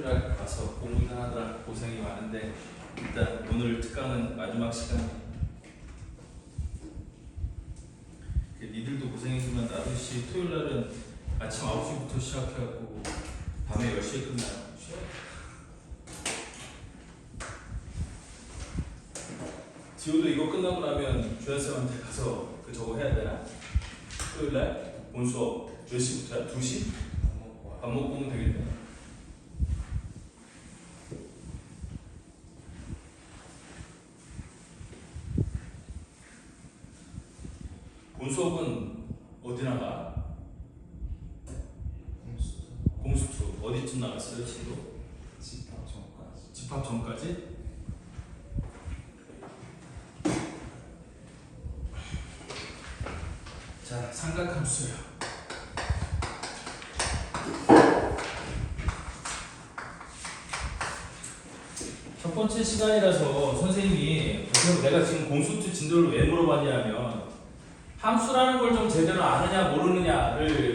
토요일날 가서 공부하느라 고생이 많은데 일단 오늘 특강은 마지막 시간. 니들도 고생했지만 나도시 토요일날은 아침 9시부터 시작해갖고 밤에 10시에 끝나요. 지호도 이거 끝나고 나면 주연쌤한테 가서 그 저거 해야 되나? 토요일날 본 수업 몇 시부터야? 2시? 밥 먹고 오면 되겠네. 본 수업은 어디 나가? 공수투. 어디쯤 나갔어요? 지금? 집합 전까지. 집합 전까지? 자, 삼각함수요. 첫 번째 시간이라서 선생님이 내가 지금 공수투 진도를 왜 물어봤냐면 함수라는 걸 좀 제대로 아느냐 모르느냐를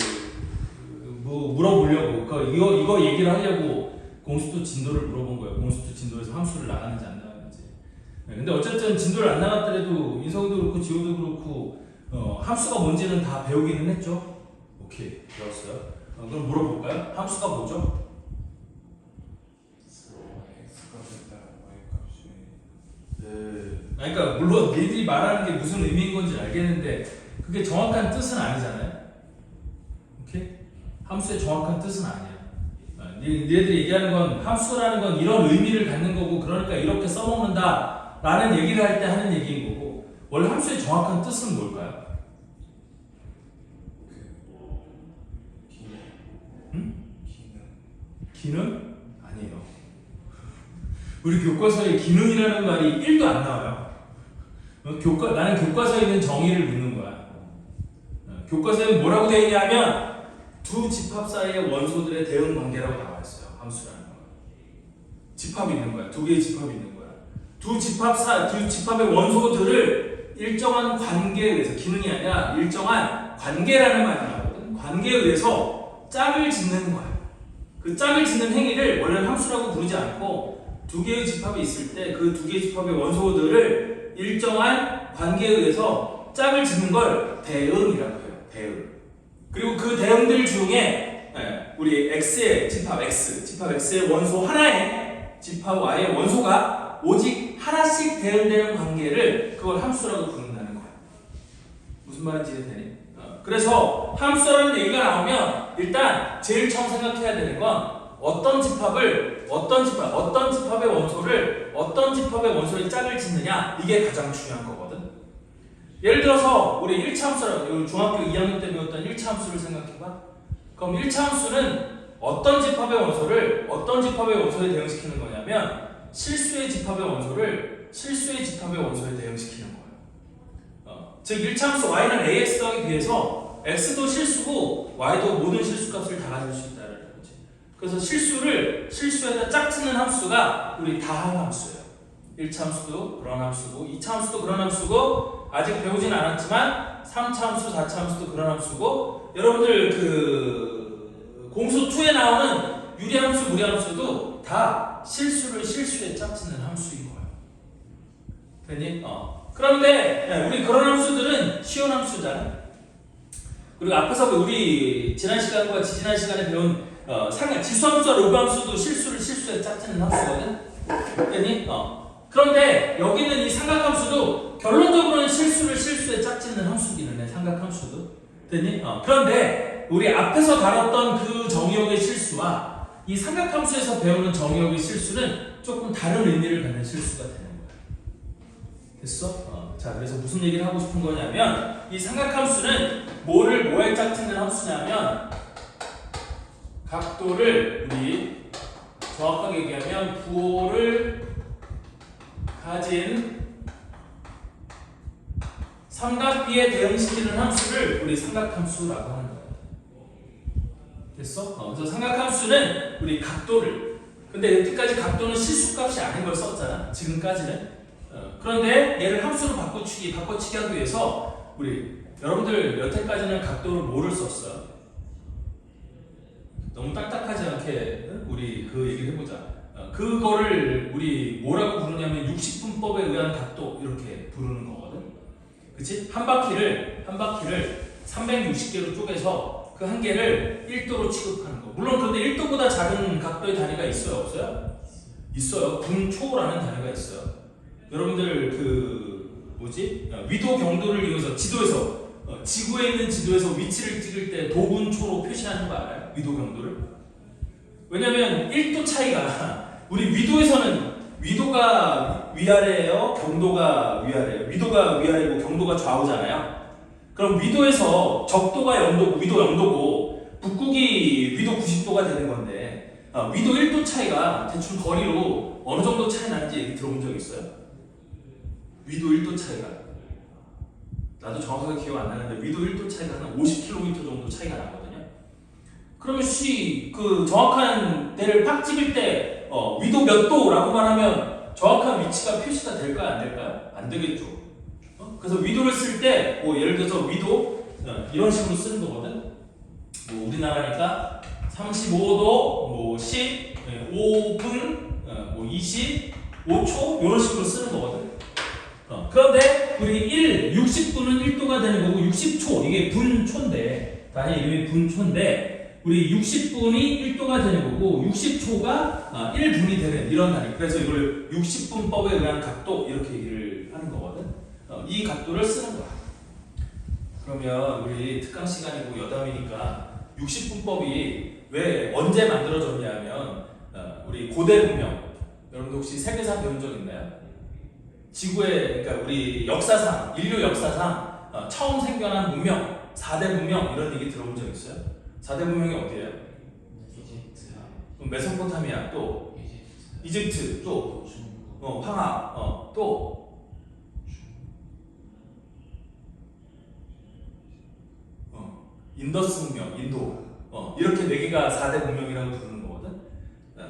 물어보려고 이거 얘기를 하려고 공수투 진도를 물어본 거예요. 공수투 진도에서 함수를 나가는지 안 나가는지. 근데 어쨌든 진도를 안 나갔더라도 인성도 그렇고 지호도 그렇고 함수가 뭔지는 다 배우기는 했죠. 오케이, 배웠어요. 그럼 물어볼까요? 함수가 뭐죠? x가 됐다 y 값이. 네. 그러니까 물론 얘들이 말하는 게 무슨 의미인 건지 알겠는데 그게 정확한 뜻은 아니잖아요. 오케이? 함수의 정확한 뜻은 아니야. 얘들이 얘기하는 건 함수라는 건 이런 의미를 갖는 거고 그러니까 이렇게 써먹는다 라는 얘기를 할 때 하는 얘기인 거고 원래 함수의 정확한 뜻은 뭘까요? 기능? 아니에요. 우리 교과서에 기능이라는 말이 1도 안 나와요. 나는 교과서에 있는 정의를 묻는 거야. 교과서에 뭐라고 되어 있냐면 두 집합 사이의 원소들의 대응 관계라고 나와 있어요. 함수라는 거. 집합이 있는 거야. 두 개의 집합이 있는 거야. 두 집합의 원소들을 일정한 관계에 의해서 기능이 아니라 일정한 관계라는 말이 나오거든. 관계에 의해서 짝을 짓는 거야. 그 짝을 짓는 행위를 원래는 함수라고 부르지 않고 두 개의 집합이 있을 때 그 두 개의 집합의 원소들을 일정한 관계에 의해서 짝을 짓는 걸 대응이라고 해요. 대응. 그리고 그 대응들 중에 우리 X의 집합 X의 원소 하나에 집합 Y의 원소가 오직 하나씩 대응되는 관계를 그걸 함수라고 부른다는 거야. 무슨 말인지 이해되니? 그래서 함수라는 얘기가 나오면 일단 제일 처음 생각해야 되는 건 어떤 집합의 원소를 짝을 짓느냐 이게 가장 중요한 거거든. 예를 들어서 우리 1차 함수라고 중학교 2학년 때 배웠던 1차 함수를 생각해봐. 그럼 1차 함수는 어떤 집합의 원소에 대응시키는 거냐면 실수의 집합의 원소에 대응시키는 거예요. 즉 1차 함수 y는 ax 더하기 b에서 x도 실수고 y도 모든 실수값을 다 가질 수 있다는 거지. 그래서 실수에다 짝짓는 함수가 우리 다항 함수예요. 1차 함수도 그런 함수고 2차 함수도 그런 함수고 아직 배우진 않았지만 3차 함수, 4차 함수도 그런 함수고 여러분들 그 공수 2에 나오는 유리함수, 무리함수도 다 실수에 짝짓는 함수인 거예요. 됐니? 그런데 우리 그런 함수들은 쉬운 함수잖아. 그리고 앞에서 우리 지난 시간과 지지난 시간에 배운 지수함수와 로그함수도 실수에 짝짓는 함수거든. 됐니? 그런데 여기는 이 삼각함수도 결론적으로는 실수에 짝짓는 함수기는 해. 삼각함수도. 됐니? 그런데 우리 앞에서 다뤘던 그 정의역의 실수와 이 삼각함수에서 배우는 정의역의 실수는 조금 다른 의미를 갖는 실수가 되는 거야. 됐어? 자, 그래서 무슨 얘기를 하고 싶은 거냐면 이 삼각함수는 뭐에 짝짓는 함수냐면 각도를 우리 정확하게 얘기하면 부호를 가진 삼각비에 대응시키는 함수를 우리 삼각함수라고 하는 거야. 됐어? 그래서 삼각함수는 우리 각도를 근데 여태까지 각도는 실수값이 아닌 걸 썼잖아. 지금까지는. 그런데 얘를 함수로 바꿔치기 하기 위해서 우리 여러분들 여태까지는 각도를 뭐를 썼어요? 너무 딱딱하지 않게 우리 우리 그 얘기를 해보자. 그거를 우리 뭐라고 부르냐면 60분법에 의한 각도 이렇게 부르는 거거든. 그치? 한 바퀴를 360개로 쪼개서 그 한 개를 1도로 취급하는 거. 물론 근데 1도보다 작은 각도의 단위가 있어요, 없어요? 있어요. 분초라는 단위가 있어요. 여러분들 그 뭐지? 위도 경도를 이용해서 지도에서 지구에 있는 지도에서 위치를 찍을 때 도분초로 표시하는 거 알아요? 위도 경도를? 왜냐면 1도 차이가 우리 위도에서는 위도가 위아래예요, 경도가 위아래예요. 위도가 위아래고 경도가 좌우잖아요. 그럼 위도에서 적도가 0도고 위도 0도고 북극이 위도 90도가 되는 건데 위도 1도 차이가 대충 거리로 어느 정도 차이 나는지 얘기 들어본 적 있어요? 위도 1도 차이가 나도 정확하게 기억 안 나는데 위도 1도 차이가 한 50km 정도 차이가 나거든요. 그러면 그 정확한 데를 팍 찍을 때 위도 몇 도라고만 하면 정확한 위치가 표시가 될까요? 안 될까요? 안 되겠죠. 그래서 위도를 쓸 때 뭐 예를 들어서 위도 이런 식으로 쓰는 거거든. 뭐 우리나라니까 35도, 뭐 10, 5분, 뭐 20, 5초 이런 식으로 쓰는 거거든. 그런데 우리 60분은 1도가 되는 거고 60초 이게 분초인데 단위 이름이 분초인데 우리 60분이 1도가 되는 거고 60초가 1분이 되는 이런 단위. 그래서 이걸 60분법에 의한 각도 이렇게 얘기를 하는 거거든. 이 각도를 쓰는 거야. 그러면 우리 특강 시간이고 여담이니까 60분법이 왜 언제 만들어졌냐면 우리 고대 문명 여러분들 혹시 세계사 배운 적 있나요? 지구의 그러니까 우리 역사상 인류 역사상 처음 생겨난 문명 4대 문명 이런 얘기 들어본 적 있어요? 4대 문명이 어디예요? 이집트, 메소포타미아 또 이집트 또 황하 또 인더스 문명, 인도 이렇게 4개가 4대 문명이라고 부르는 거거든.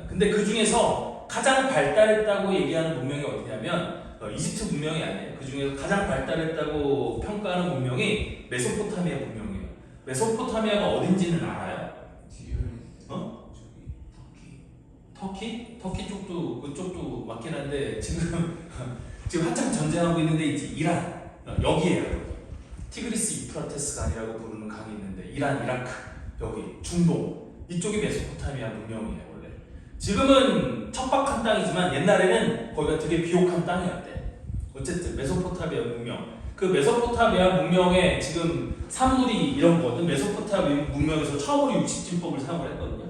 근데 그 중에서 가장 발달했다고 얘기하는 문명이 어디냐면 이집트 문명이 아니에요. 그 중에서 가장 발달했다고 평가하는 문명이 메소포타미아 문명이에요. 메소포타미아가 어딘지는 알아요? 터키? 터키 쪽도 그쪽도 맞긴 한데 지금 한참 전쟁하고 있는데 이제 이란 여기에요. 티그리스 유프라테스 강이라고 부르는 강이 있는데 이란, 이라크, 여기 중동 이쪽이 메소포타미아 문명이에요 원래. 지금은 척박한 땅이지만 옛날에는 거기가 되게 비옥한 땅이었대. 어쨌든 메소포타미아 문명. 그 메소포타미아 문명에 지금 산물이 이런 거거든. 메소포타미아 문명에서 처음으로 60진법을 사용을 했거든요.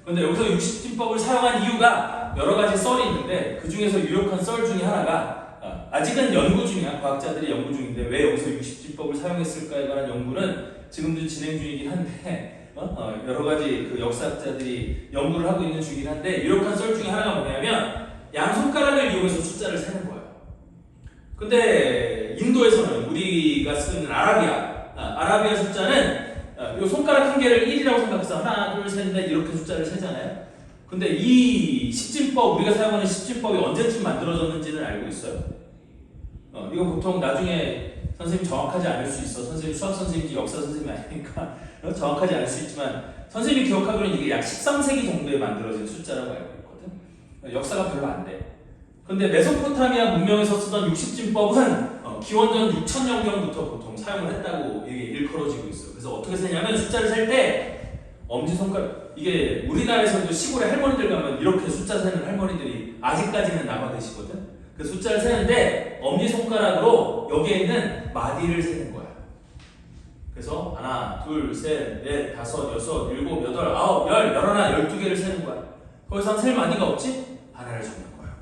근데 여기서 60진법을 사용한 이유가 여러 가지 썰이 있는데 그 중에서 유력한 썰 중에 하나가 아직은 연구 중이야. 과학자들이 연구 중인데 왜 여기서 60진법을 사용했을까에 관한 연구는 지금도 진행 중이긴 한데 여러 가지 그 역사학자들이 연구를 하고 있는 중이긴 한데 유력한 썰 중에 하나가 뭐냐면 양손가락을 이용해서 숫자를 세는 거예요. 근데 인도에서는 우리가 쓰는 아라비아 숫자는 이 손가락 한 개를 1이라고 생각해서 하나, 둘, 셋, 넷 이렇게 숫자를 세잖아요. 근데 이 십진법 우리가 사용하는 십진법이 언제쯤 만들어졌는지는 알고 있어요. 이거 보통 나중에 선생님 정확하지 않을 수 있어. 선생님 수학 선생님인지 역사 선생님이 아니니까 정확하지 않을 수 있지만 선생님이 기억하기로는 이게 약 13세기 정도에 만들어진 숫자라고 알고 있거든. 역사가 별로 안 돼. 근데 메소포타미아 문명에서 쓰던 60진법은 기원전 6000년경부터 보통 사용을 했다고 이게 일컬어지고 있어요. 그래서 어떻게 세냐면 숫자를 셀 때 엄지손가락 이게 우리나라에서도 시골에 할머니들 가면 이렇게 숫자 세는 할머니들이 아직까지는 남아 계시거든. 그 숫자를 세는데 엄지손가락으로 여기에 있는 마디를 세는 거야. 그래서 하나, 둘, 셋, 넷, 다섯, 여섯, 일곱, 여덟, 아홉, 열, 열하나, 12개를 세는 거야. 거기서 셀 마디가 없지? 하나를 적는 거야.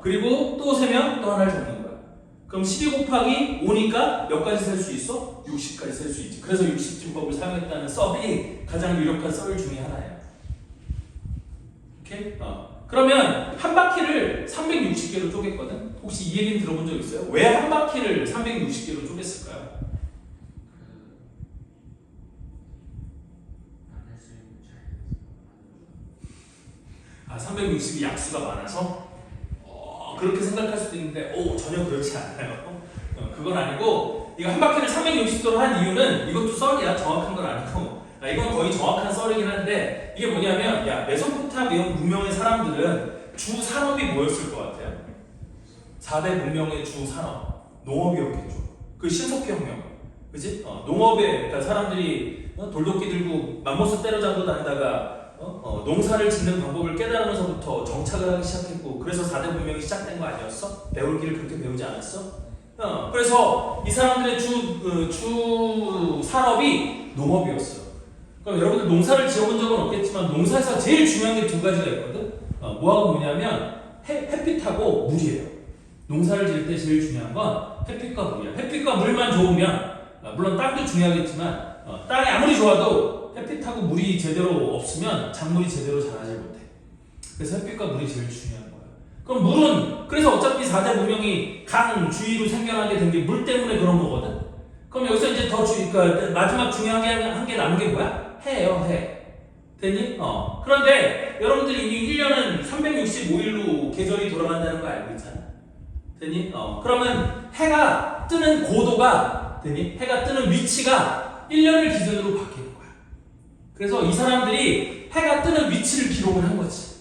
그리고 또 세면 또 하나를 적는 거야. 그럼 12 곱하기 5니까 몇 가지 셀 수 있어? 60까지 셀 수 있지. 그래서 60진법을 사용했다는 썰이 가장 유력한 썰 중에 하나예요. 오케이? 그러면 한 바퀴를 360개로 쪼갰거든? 혹시 이 얘기는 들어본 적 있어요? 왜 한 바퀴를 360개로 쪼갰을까요? 360이 약수가 많아서? 그렇게 생각할 수도 있는데 전혀 그렇지 않아요. 그건 아니고 이거 한 바퀴를 360도로 한 이유는 이것도 썰이야. 정확한 건 아니고 이건 거의 정확한 썰이긴 한데 이게 뭐냐면 야 메소포타미아 문명의 사람들은 주 산업이 뭐였을 것 같아요? 4대 문명의 주 산업 농업이었겠죠. 그 신석혁명, 그지? 농업에 그러니까 사람들이 돌도끼 들고 맘모스 때려잡고 다니다가 농사를 짓는 방법을 깨달으면서부터 정착을 하기 시작했고 그래서 4대 문명이 시작된 거 아니었어? 배울 길을 그렇게 배우지 않았어? 그래서 이 사람들의 주 산업이 농업이었어요. 그럼 여러분들 농사를 지어본 적은 없겠지만 농사에서 제일 중요한 게 두 가지가 있거든. 뭐하고 뭐냐면 햇빛하고 물이에요. 농사를 지을 때 제일 중요한 건 햇빛과 물이야. 햇빛과 물만 좋으면 물론 땅도 중요하겠지만 땅이 아무리 좋아도 햇빛하고 물이 제대로 없으면 작물이 제대로 자라지 못해. 그래서 햇빛과 물이 제일 중요한 거야. 그럼 물은 그래서 어차피 4대 문명이 강 주위로 생겨나게 된 게 물 때문에 그런 거거든. 그럼 여기서 이제 그러니까 마지막 중요한 게 한 개 남은 게 뭐야? 해예요, 해. 됐니? 그런데 여러분들이 이미 1년은 365일로 계절이 돌아간다는 거 알고 있잖아. 됐니? 그러면 해가 뜨는 고도가 됐니? 해가 뜨는 위치가 1년을 기준으로 바뀌는 거야. 그래서 이 사람들이 해가 뜨는 위치를 기록을 한 거지.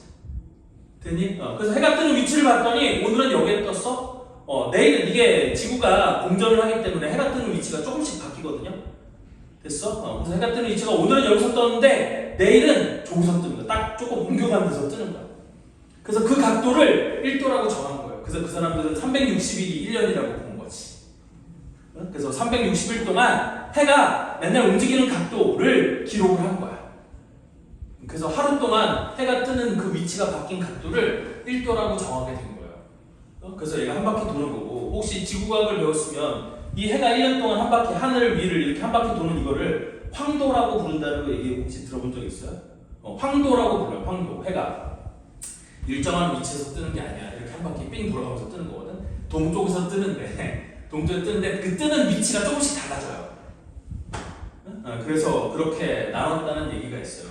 됐니? 그래서 해가 뜨는 위치를 봤더니 오늘은 여기에 떴어? 내일은 이게 지구가 공전을 하기 때문에 해가 뜨는 위치가 조금씩 바뀌거든요. 됐어? 그래서 해가 뜨는 위치가 오늘은 여기서 떴는데 내일은 저기서 뜹니다. 딱 조금 옮겨간 데서 뜨는 거야. 그래서 그 각도를 1도라고 정한 거예요. 그래서 그 사람들은 360일이 1년이라고 본 거지. 그래서 360일 동안 해가 맨날 움직이는 각도를 기록을 한 거야. 그래서 하루 동안 해가 뜨는 그 위치가 바뀐 각도를 1도라고 정하게 된 거예요. 그래서 얘가 한 바퀴 도는 거고 혹시 지구과학을 배웠으면 이 해가 1년 동안 한 바퀴 하늘 위를 이렇게 한 바퀴 도는 이거를 황도라고 부른다는 거 얘기 혹시 들어본 적 있어요? 황도라고 불러요. 황도. 해가 일정한 위치에서 뜨는 게 아니야. 이렇게 한 바퀴 삥 돌아가면서 뜨는 거거든. 동쪽에서 뜨는데 동쪽에 뜨는데 그 뜨는 위치가 조금씩 달라져요. 그래서 그렇게 나눴다는 얘기가 있어요.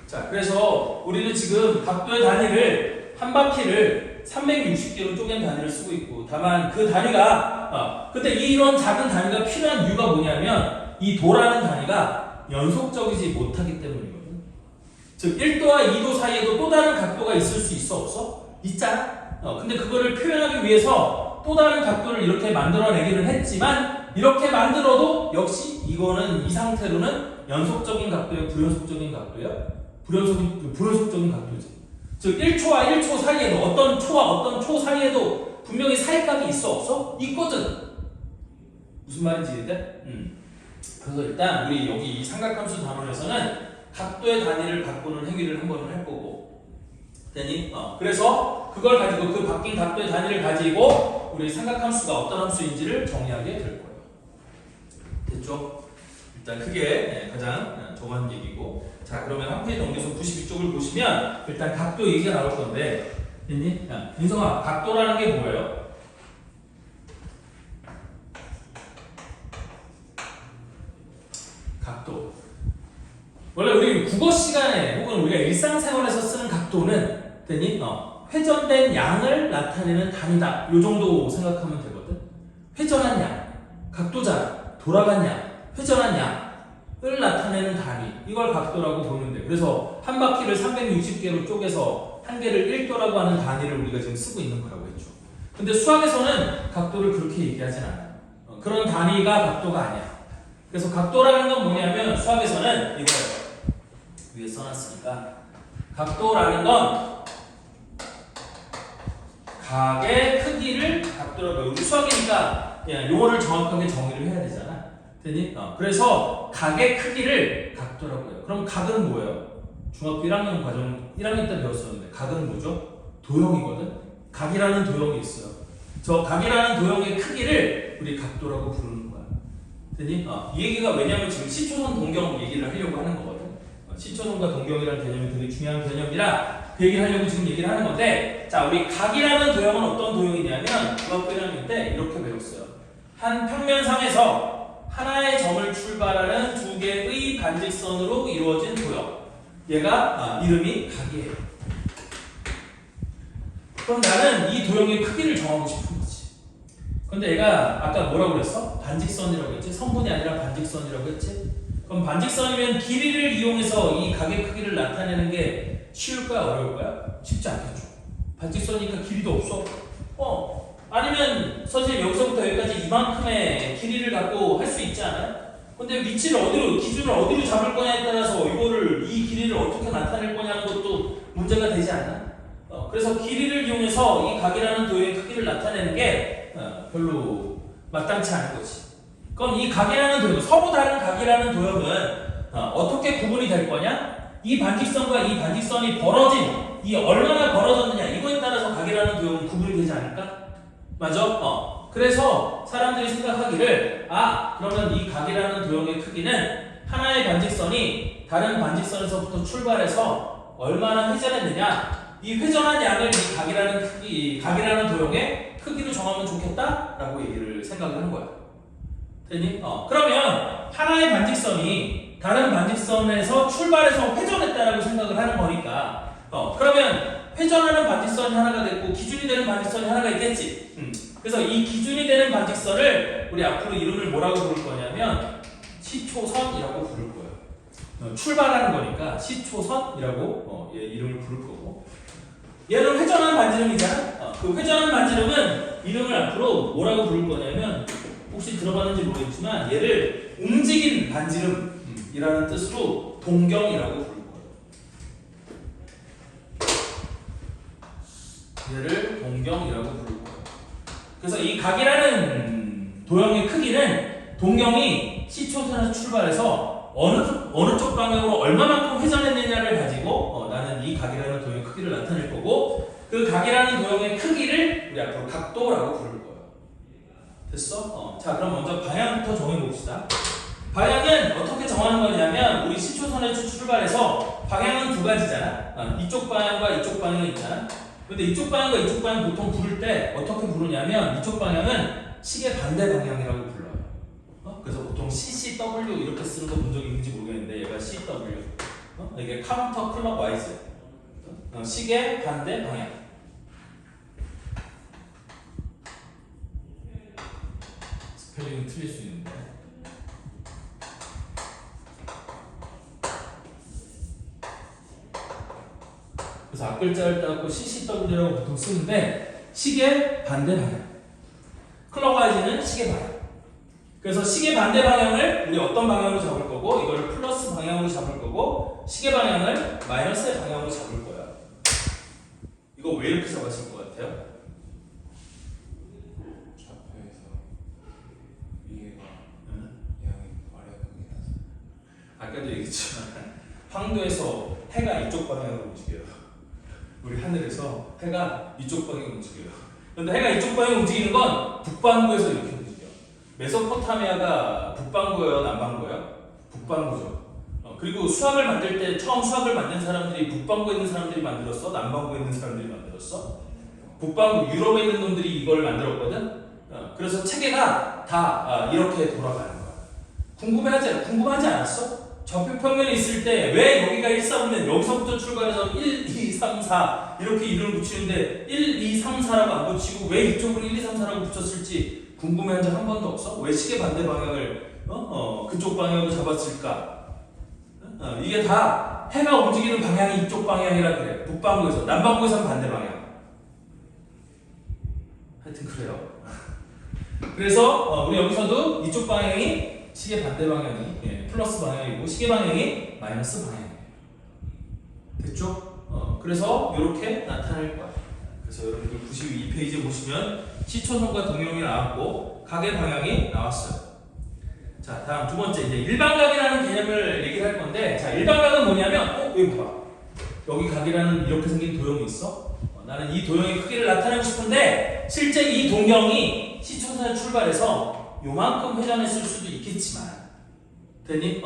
자, 그래서 우리는 지금 각도의 단위를 한 바퀴를 360개로 쪼갠 단위를 쓰고 있고 다만 그 단위가 근데 이런 작은 단위가 필요한 이유가 뭐냐면 이 도라는 단위가 연속적이지 못하기 때문이거든. 즉 1도와 2도 사이에도 또 다른 각도가 있을 수 있어 없어? 있잖아. 근데 그거를 표현하기 위해서 또 다른 각도를 이렇게 만들어내기는 했지만 이렇게 만들어도 역시 이거는 이 상태로는 연속적인 각도예요? 불연속적인 각도예요? 불연속적인 각도지. 즉 1초와 1초 사이에도 어떤 초와 어떤 초 사이에도 분명히 사이각이 있어 없어? 있거든. 무슨 말인지 이해돼? 그래서 일단 우리 여기 이 삼각함수 단원에서는 각도의 단위를 바꾸는 행위를 한번 해보고 됐니? 그래서 그걸 가지고 그 바뀐 각도의 단위를 가지고 우리 삼각함수가 어떤 함수인지를 정의하게 될 거예요. 됐죠? 일단 그게 가장 정한 얘기고 자 그러면 한 페이지 넘겨서 92쪽을 보시면 일단 각도 얘기가 나올 건데 됐니? 민성아 각도라는 게 뭐예요? 각도 원래 우리 국어 시간에 혹은 우리가 일상생활에서 쓰는 각도는 됐니? 회전된 양을 나타내는 단위다 요 정도 생각하면 되거든. 회전한 양, 각도잖아. 돌아간 양, 회전한 양을 나타내는 단위 이걸 각도라고 보는데 그래서 한 바퀴를 360개로 쪼개서 한 개를 1도라고 하는 단위를 우리가 지금 쓰고 있는 거라고 했죠. 근데 수학에서는 각도를 그렇게 얘기하진 않아요. 그런 단위가 각도가 아니야. 그래서 각도라는 건 뭐냐면 수학에서는 이거예요. 위에 써놨으니까 각도라는 건 각의 크기를 각도라고 해요. 우리 수학이니까 용어를 정확하게 정의를 해야 되잖아. 됐니? 그래서 각의 크기를 각도라고 해요. 그럼 각은 뭐예요? 중학교 1학년 과정 1학년 때 배웠었는데 각은 뭐죠? 도형이거든. 각이라는 도형이 있어요. 저 각이라는 도형의 크기를 우리 각도라고 부르는 거야. 됐니? 이 얘기가 왜냐면 지금 시초선 동경 얘기를 하려고 하는 거거든. 시초선과 동경이라는 개념이 되게 중요한 개념이라 그 얘기를 하려고 지금 얘기를 하는 건데 자 우리 각이라는 도형은 어떤 도형이냐면 중학교 1학년 때 이렇게 배웠어요. 한 평면상에서 하나의 점을 출발하는 두 개의 반직선으로 이루어진 도형 얘가 이름이 각이에요. 그럼 나는 이 도형의 크기를 정하고 싶은 거지. 근데 얘가 아까 뭐라고 그랬어? 반직선이라고 했지? 선분이 아니라 반직선이라고 했지? 그럼 반직선이면 길이를 이용해서 이 각의 크기를 나타내는 게 쉬울까요? 어려울까요? 쉽지 않겠죠. 반직선이니까 길이도 없어. 아니면 선생님 여기서부터 여기까지 이만큼의 길이를 갖고 할 수 있지 않아요? 근데 위치를 어디로, 기준을 어디로 잡을 거냐에 따라서 이 길이를 어떻게 나타낼 거냐는 것도 문제가 되지 않나? 그래서 길이를 이용해서 이 각이라는 도형의 크기를 나타내는 게 별로 마땅치 않은 거지. 그럼 이 각이라는 도형, 서로 다른 각이라는 도형은 어떻게 구분이 될 거냐? 이 반직선과 이 반직선이 이 얼마나 벌어졌느냐 이거에 따라서 각이라는 도형은 구분이 되지 않을까? 맞아? 그래서 사람들이 생각하기를 그러면 이 각이라는 도형의 크기는 하나의 반직선이 다른 반직선에서부터 출발해서 얼마나 회전했느냐 이 회전한 양을 이 각이라는 도형의 크기로 정하면 좋겠다라고 얘기를 생각을 한 거야. 되니? 그러면 하나의 반직선이 다른 반직선에서 출발해서 회전했다라고 생각을 하는 거니까 그러면 회전하는 반직선이 하나가 됐고 기준이 되는 반직선이 하나가 있겠지. 그래서 이 기준이 되는 반직선을 우리 앞으로 이름을 뭐라고 부를 거냐면 시초선이라고 부를 거예요. 출발하는 거니까 시초선이라고 이름을 부를 거고 얘는 회전하는 반지름이잖아. 그 회전하는 반지름은 이름을 앞으로 뭐라고 부를 거냐면 혹시 들어봤는지 모르겠지만 얘를 움직인 반지름이라는 뜻으로 동경이라고 부를 거예요. 얘를 동경이라고 부를 거예요. 그래서 이 각이라는 도형의 크기는 동경이 시초선에서 출발해서 어느 쪽 방향으로 얼마만큼 회전했느냐를 가지고 나는 이 각이라는 도형의 크기를 나타낼 거고 그 각이라는 도형의 크기를 우리 앞으로 각도라고 부를 거예요. 됐어? 자, 그럼 먼저 방향부터 정해봅시다. 방향은 어떻게 정하는 거냐면 우리 시초선에서 출발해서 방향은 두 가지잖아. 이쪽 방향과 이쪽 방향이 있잖아. 근데 이쪽 방향과 이쪽 방향 보통 부를 때 어떻게 부르냐면 이쪽 방향은 시계 반대 방향이라고 불러요. 그래서 보통 CCW 이렇게 쓰는 거 본 적이 있는지 모르겠는데 얘가 CW. 이게 카운터 클럭 와이즈. 시계 반대 방향. 스펠링은 틀릴 수 있는데. 그래서 앞글자를 따갖고 CCW라고 보통 쓰는데 시계 반대 방향. 클럭와이즈는 시계 방향. 그래서 시계 반대 방향을 우리 어떤 방향으로 잡을 거고 이걸 플러스 방향으로 잡을 거고 시계 방향을 마이너스의 방향으로 잡을 거야. 이거 왜 이렇게 잡았을 것 같아요? 좌표에서 위에가 양이 와려보긴 하죠. 아까도 얘기했지만 황도에서 해가 이쪽 방향으로 움직여요. 우리 하늘에서 해가 이쪽 방향으로 움직여요. 그런데 해가 이쪽 방향으로 움직이는 건 북반구에서 이렇게 움직여. 메소포타미아가 북반구예요, 남반구예요? 북반구죠. 그리고 수학을 만들 때 처음 수학을 만든 사람들이 북반구에 있는 사람들이 만들었어? 남반구에 있는 사람들이 만들었어? 북반구 유럽에 있는 놈들이 이걸 만들었거든. 그래서 체계가 다 이렇게 돌아가는 거야. 궁금하지 않았어? 좌표 평면이 있을 때 왜 여기가 1, 4면 여기서부터 출발해서 1, 2, 3, 4 이렇게 이름을 붙이는데 1, 2, 3, 4라고 안 붙이고 왜 이쪽으로 1, 2, 3, 4라고 붙였을지 궁금해한 적 한 번도 없어? 왜 시계 반대 방향을 그쪽 방향으로 잡았을까? 이게 다 해가 움직이는 방향이 이쪽 방향이라 그래. 북반구에서 남반구에서는 반대 방향. 하여튼 그래요. 그래서 우리 여기서도 이쪽 방향이 시계 반대 방향이 플러스 방향이고 시계 방향이 마이너스 방향이에요. 됐죠? 그래서 이렇게 나타날 거야. 그래서 여러분들 92페이지에 보시면 시초선과 동형이 나왔고 각의 방향이 나왔어요. 자, 다음 두 번째 이제 일반각이라는 개념을 얘기를 할 건데, 자, 일반각은 뭐냐면 여기 봐봐. 여기 각이라는 이렇게 생긴 도형이 있어. 나는 이 도형의 크기를 나타내고 싶은데 실제 이 동경이 시초선에 출발해서 요만큼 회전했을 수도 있겠지만 되니?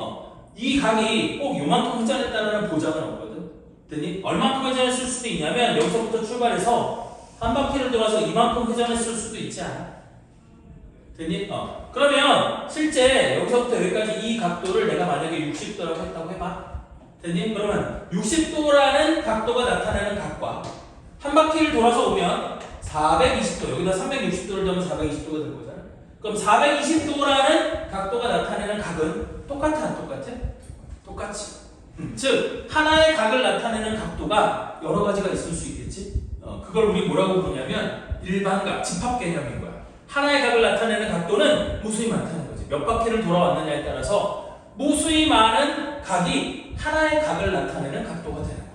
이 각이 꼭 요만큼 회전했다는 보장은 없거든. 되니? 얼만큼 회전했을 수도 있냐면 여기서부터 출발해서 한 바퀴를 돌아서 이만큼 회전했을 수도 있지 않아? 되니? 그러면 실제 여기서부터 여기까지 이 각도를 내가 만약에 60도라고 했다고 해봐. 되니? 그러면 60도라는 각도가 나타내는 각과 한 바퀴를 돌아서 오면 420도, 여기다 360도를 넣으면 420도가 될 거잖아. 그럼 420도라는 각도가 나타내는 각은 똑같아 안 똑같아? 똑같지. 즉 하나의 각을 나타내는 각도가 여러 가지가 있을 수 있겠지. 그걸 우리 뭐라고 부르냐면 일반각, 집합 개념인 거야. 하나의 각을 나타내는 각도는 무수히 많다는 거지. 몇 바퀴를 돌아왔느냐에 따라서 무수히 많은 각이 하나의 각을 나타내는 각도가 되는 거야.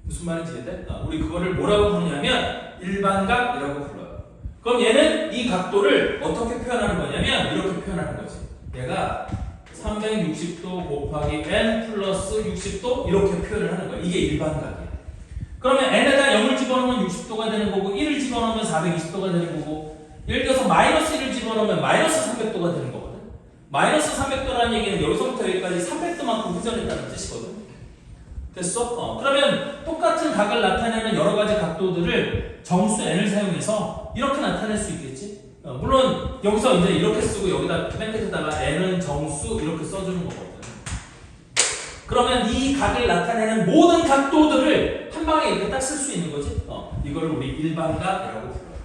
무슨 말인지 이해돼? 우리 그거를 뭐라고 부르냐면 일반각이라고 불러요. 그럼 얘는 이 각도를 어떻게 표현하는 거냐면 이렇게 표현하는 거지. 얘가 360도 곱하기 n 플러스 60도 이렇게 표현을 하는 거야. 이게 일반각이야. 그러면 n에다 0을 집어넣으면 60도가 되는 거고 1을 집어넣으면 420도가 되는 거고 예를 들어서 마이너스 1을 집어넣으면 마이너스 300도가 되는 거거든. 마이너스 300도라는 얘기는 여기서부터 여기까지 300도만큼 회전했다는 뜻이거든. 됐어? 그러면 똑같은 각을 나타내는 여러 가지 각도들을 정수 n을 사용해서 이렇게 나타낼 수 있겠지? 물론 여기서 이제 이렇게 쓰고 여기다 맨 끝에다가 n은 정수 이렇게 써주는 거거든. 그러면 이 각을 나타내는 모든 각도들을 한 방에 이렇게 딱 쓸 수 있는 거지. 이걸 우리 일반각이라고 불러요.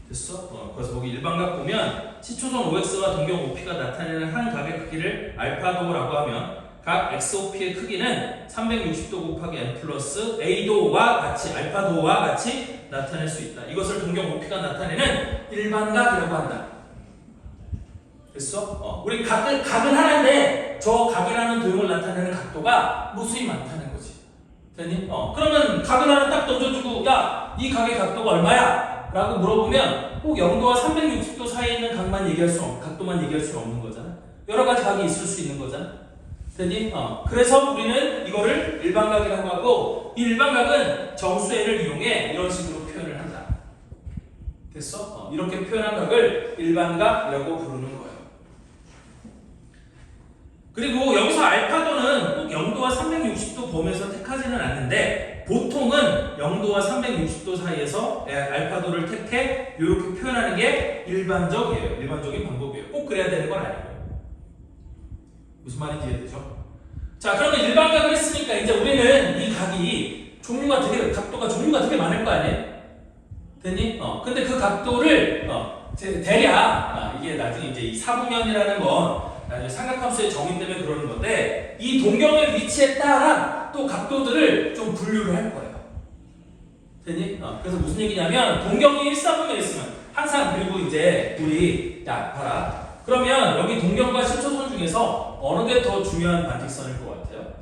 됐어? 그래서 거기 일반각 보면 시초선 OX와 동경 OP가 나타내는 한 각의 크기를 알파도라고 하면 각 XOP의 크기는 360도 곱하기 n 플러스 A도와 같이 알파도와 같이 나타낼 수 있다. 이것을 동경 OP가 나타내는 일반각이라고 한다. 됐어? 우리 각은 하나인데 저 각이라는 도형을 나타내는 각도가 무수히 많다는 거지. 됐니? 그러면 각을 하나 딱 던져주고 야, 이 각의 각도가 얼마야? 라고 물어보면 꼭 0도와 360도 사이에 있는 각만 얘기할 수 없는, 각도만 얘기할 수 없는 거잖아. 여러 가지 각이 있을 수 있는 거잖아. 됐니? 그래서 우리는 이거를 일반각이라고 하고 이 일반각은 정수 n을 이용해 이런 식으로 표현을 한다. 됐어? 이렇게 표현한 각을 일반각이라고 부르는 거예요. 그리고 여기서 알파도는 꼭 0도와 360도 범위에서 택하지는 않는데 보통은 0도와 360도 사이에서 알파도를 택해 이렇게 표현하는 게 일반적이에요. 일반적인 방법이에요. 꼭 그래야 되는 건 아니에요. 무슨 말인지 이해되죠? 자, 그러면 일반각을 했으니까 이제 우리는 이 각이 각도가 종류가 되게 많을 거 아니에요? 됐니? 근데 그 각도를 대략 이게 나중에 이제 이 사분면이라는 건 나중에 삼각함수의 정의 때문에 그러는 건데 이 동경의 위치에 따라 또 각도들을 좀 분류를 할 거예요. 됐니? 그래서 무슨 얘기냐면 동경이 일사분면에 있으면 항상 그리고 이제 우리 봐라. 그러면 여기 동경과 시초선 중에서 어느 게 더 중요한 반직선일 것 같아요?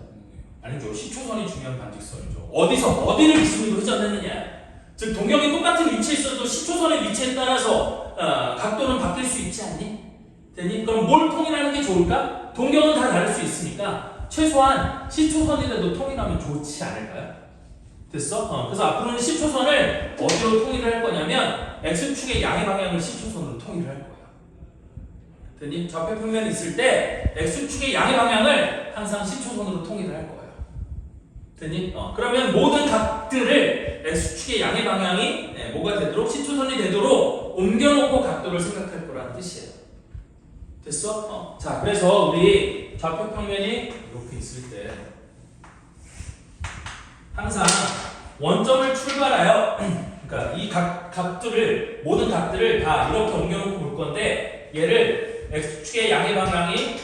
아니죠. 시초선이 중요한 반직선이죠. 어디를 기준으로 회전했느냐. 즉 동경이 똑같은 위치에 있어도 시초선의 위치에 따라서 각도는 바뀔 수 있지 않니? 되니? 그럼 뭘 통일하는 게 좋을까? 동경은 다 다를 수 있으니까 최소한 시초선이라도 통일하면 좋지 않을까요? 됐어? 그래서 앞으로는 시초선을 어디로 통일을 할 거냐면 X축의 양의 방향을 시초선으로 통일을 할 거예요. 됐니? 좌표 평면이 있을 때 X축의 양의 방향을 항상 시초선으로 통일을 할 거예요. 됐니? 그러면 모든 각들을 X축의 양의 방향이 뭐가 되도록 시초선이 되도록 옮겨놓고 각도를 생각할 거라는 뜻이에요. 됐어? 자, 그래서 우리 좌표 평면이 이렇게 있을 때 항상 원점을 출발하여 그러니까 이 각들을 모든 각들을 다 이렇게 옮겨놓고 볼 건데 얘를 X축의 양의 방향이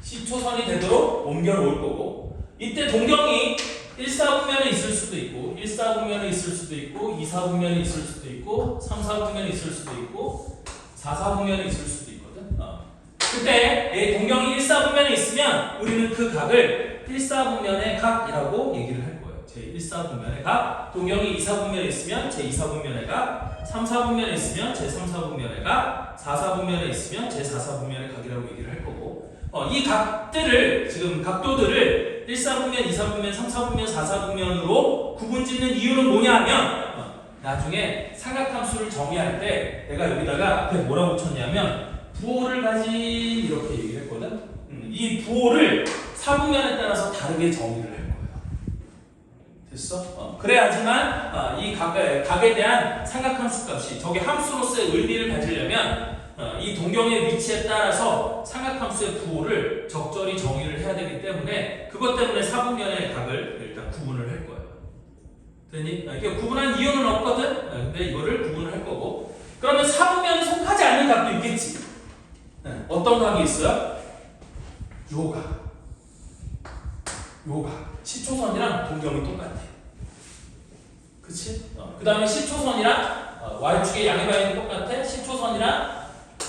시초선이 되도록 옮겨놓을 거고 이때 동경이 1사분면에 있을 수도 있고 1사분면에 있을 수도 있고 2사분면에 있을 수도 있고 3사분면에 있을 수도 있고 4사분면에 있을 수도 있거든. 그때 동경이 1사분면에 있으면 우리는 그 각을 1사분면의 각이라고 얘기를 할 거예요. 제1사분면의 각. 동경이 2사분면에 있으면 제2사분면의 각. 3사분면에 있으면 제3사분면의 각. 4사분면에 있으면 제4사분면의 각이라고 얘기를 할 거고 이 각들을 지금 각도들을 1사분면, 2사분면, 3사분면, 4사분면으로 구분짓는 이유는 뭐냐 하면 나중에 삼각함수를 정의할 때 내가 여기다가 앞에 뭐라고 붙였냐면 부호를 가진 이렇게 얘기를 했거든. 이 부호를 사분면에 따라서 다르게 정의를 할 거예요. 됐어? 그래야지만 이 각에 대한 삼각함수 값이 저게 함수로서의 의미를 가지려면 이 동경의 위치에 따라서 삼각함수의 부호를 적절히 정의를 해야 되기 때문에 그것 때문에 사분면의 각을 일단 구분을 할 거예요. 됐니? 이게 구분한 이유는 없거든? 근데 이거를 구분을 할 거고 그러면 사분면에 속하지 않는 각도 있겠지? 어떤 각이 있어요? 요각 시초선이랑 동경이 똑같아. 그치? 그 다음에 시초선이랑 y축의 양의 방향이 똑같아. 시초선이랑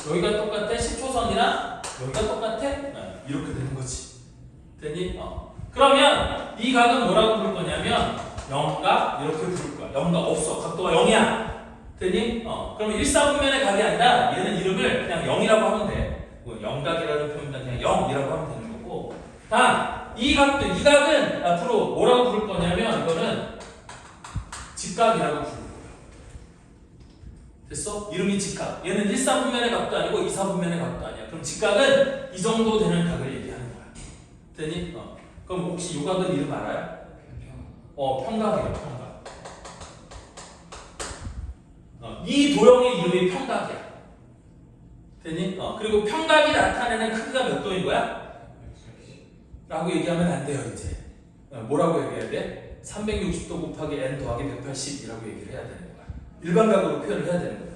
여기가 똑같아. 시초선이랑 여기가 똑같아. 이렇게 되는 거지. 되니? 그러면 이 각은 뭐라고 부를 거냐면 영각 이렇게 부를 거야. 영각 없어. 각도가 0이야. 되니? 그러면 1사분면의 각이 아니라 얘는 이름을 그냥 0이라고 하면 돼. 뭐 영각이라는 표현보다 그냥 0이라고 하면 되는 거고. 다음 이 각은 앞으로 뭐라고 부를 거냐면 이거는 직각이라고 부를 거야. 됐어? 이름이 직각. 얘는 1사분면의 각도 아니고 2사분면의 각도 아니야. 그럼 직각은 이 정도 되는 각을 얘기하는 거야. 되니? 그럼 혹시 이 각은 이름 알아요? 평각이에요. 평각. 이 도형의 이름이 평각이야. 되니? 그리고 평각이 나타내는 크기가 몇 도인 거야? 라고 얘기하면 안 돼요, 이제. 뭐라고 얘기해야 돼? 360도 곱하기 n 더하기 180이라고 얘기를 해야 되는 거야. 일반각으로 표현을 해야 되는 거야.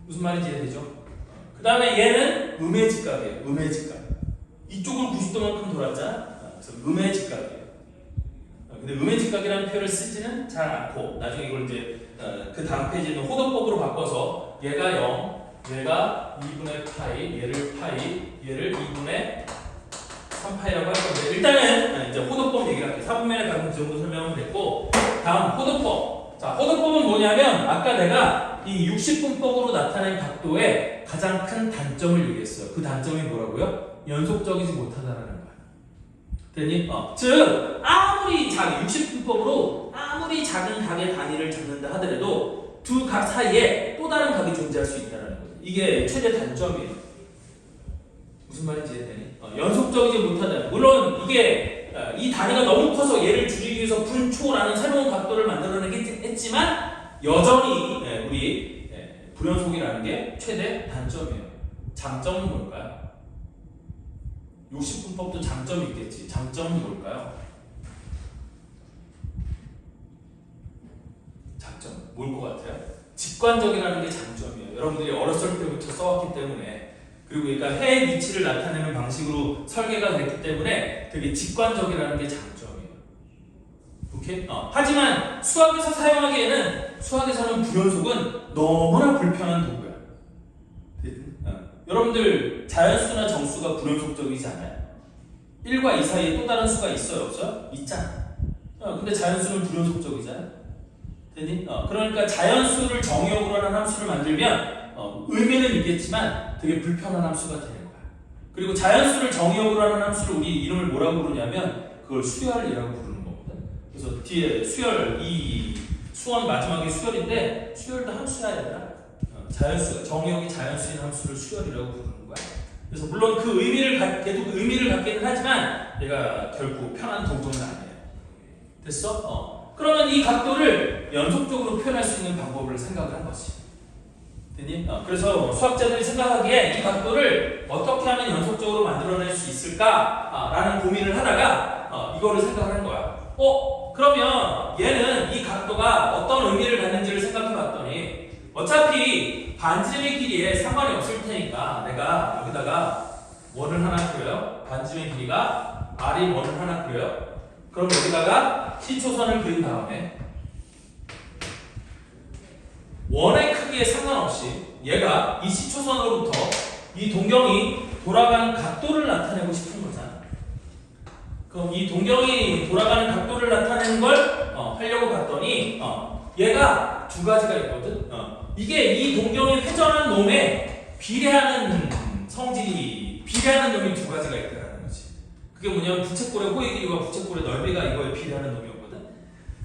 무슨 말인지 이해되죠? 그 다음에 얘는 음의 직각이에요. 음의 직각. 이쪽을 90도만큼 돌았잖아. 그래서 음의 직각이에요. 근데 음의 직각이라는 표현을 쓰지는 잘 않고 나중에 이걸 이제 그 다음 페이지는 호도법으로 바꿔서 얘가 0, 얘가 2분의 파이, 얘를 파이, 얘를 2분의 3파이라고 할 건데 일단은 이제 호도법 얘기를 할게요. 4분면의 각은 그 정도 설명은 됐고 다음 호도법. 자, 호도법은 뭐냐면 아까 내가 이 60분법으로 나타낸 각도의 가장 큰 단점을 얘기했어요. 그 단점이 뭐라고요? 연속적이지 못하다라는 거야. 되니? 즉 아무리 작은 60분법으로 아무리 작은 각의 단위를 잡는다 하더라도 두 각 사이에 또 다른 각이 존재할 수 있다는 거예요. 이게 최대 단점이에요. 무슨 말인지 이해되니? 연속적이지 못하다. 물론 이게 이 단위가 너무 커서 얘를 줄이기 위해서 분초라는 새로운 각도를 만들어내긴 했지만 여전히 우리 불연속이라는 게 최대 단점이에요. 장점은 뭘까요? 60분법도 장점이 있겠지. 장점은 뭘까요? 장점 뭘 것 같아요? 직관적이라는 게 장점이에요. 여러분들이 어렸을 때부터 써왔기 때문에 그리고 그러니까 해의 위치를 나타내는 방식으로 설계가 됐기 때문에 되게 직관적이라는 게 장점이에요. 오케이? 하지만 수학에서 사용하기에는 수학에서는 불연속은 너무나 불편한 도구야. 여러분들 자연수나 정수가 불연속적이지 않아요? 1과 2 사이에 또 다른 수가 있어요? 없어요? 있잖아. 근데 자연수는 불연속적이잖아요? 되니? 그러니까 자연수를 정의역으로 하는 함수를 만들면 의미는 있겠지만 되게 불편한 함수가 되는 거야. 그리고 자연수를 정의역으로 하는 함수를 우리 이름을 뭐라고 부르냐면 그걸 수열이라고 부르는 거거든. 그래서 뒤에 수열, 이 수원 마지막에 수열인데 수열도 함수야 얘들아. 자연수, 정의역이 자연수인 함수를 수열이라고 부르는 거야. 그래서 물론 그 의미를 걔도 의미를 갖기는 하지만 얘가 결코 편한 도구는 아니에요. 됐어? 그러면 이 각도를 연속적으로 표현할 수 있는 방법을 생각을 한 거지. 되니? 그래서 수학자들이 생각하기에 이 각도를 어떻게 하면 연속적으로 만들어낼 수 있을까라는 고민을 하다가 이거를 생각을 한 거야. 그러면 얘는 이 각도가 어떤 의미를 갖는지를 생각해 봤더니 어차피 반지름의 길이에 상관이 없을 테니까 내가 여기다가 원을 하나 그려요. 반지름의 길이가 R인 원을 하나 그려요. 그럼 여기다가 시초선을 그린 다음에 원의 크기에 상관없이 얘가 이 시초선으로부터 이 동경이 돌아가는 각도를 나타내고 싶은 거잖아. 그럼 이 동경이 돌아가는 각도를 나타내는 걸 하려고 봤더니 얘가 두 가지가 있거든. 이게 이 동경이 회전한 놈에 비례하는 성질이 비례하는 놈이 두 가지가 있다는 거지. 그게 뭐냐면 부채꼴의 호의 길이와 부채꼴의 넓이가 이거에 비례하는 놈이었거든.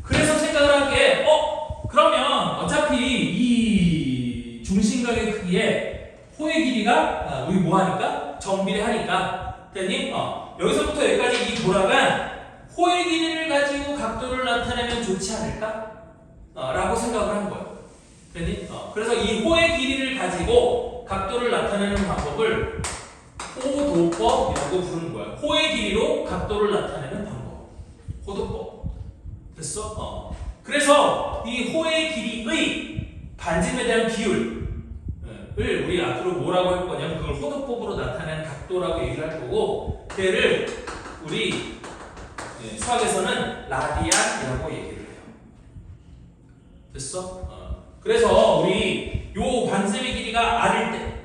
그래서 생각을 한 게 그러면 어차피 이 중심각의 크기에 호의 길이가 우리 뭐 하니까 정비례하니까 되니 여기서부터 여기까지 이 돌아간 호의 길이를 가지고 각도를 나타내면 좋지 않을까? 라고 생각을 한 거예요. 되니? 그래서 이 호의 길이를 가지고 각도를 나타내는 방법을 호도법이라고 부르는 거야. 호의 길이로 각도를 나타내는 방법. 호도법. 됐어? 그래서 이 호의 길이의 반지름에 대한 비율, 우리 앞으로 뭐라고 할 거냐면 그걸 호도법으로 나타내는 각도라고 얘기를 할 거고 걔를 우리 수학에서는 라디안이라고 얘기를 해요. 됐어? 그래서 우리 요 반지름의 길이가 r일 때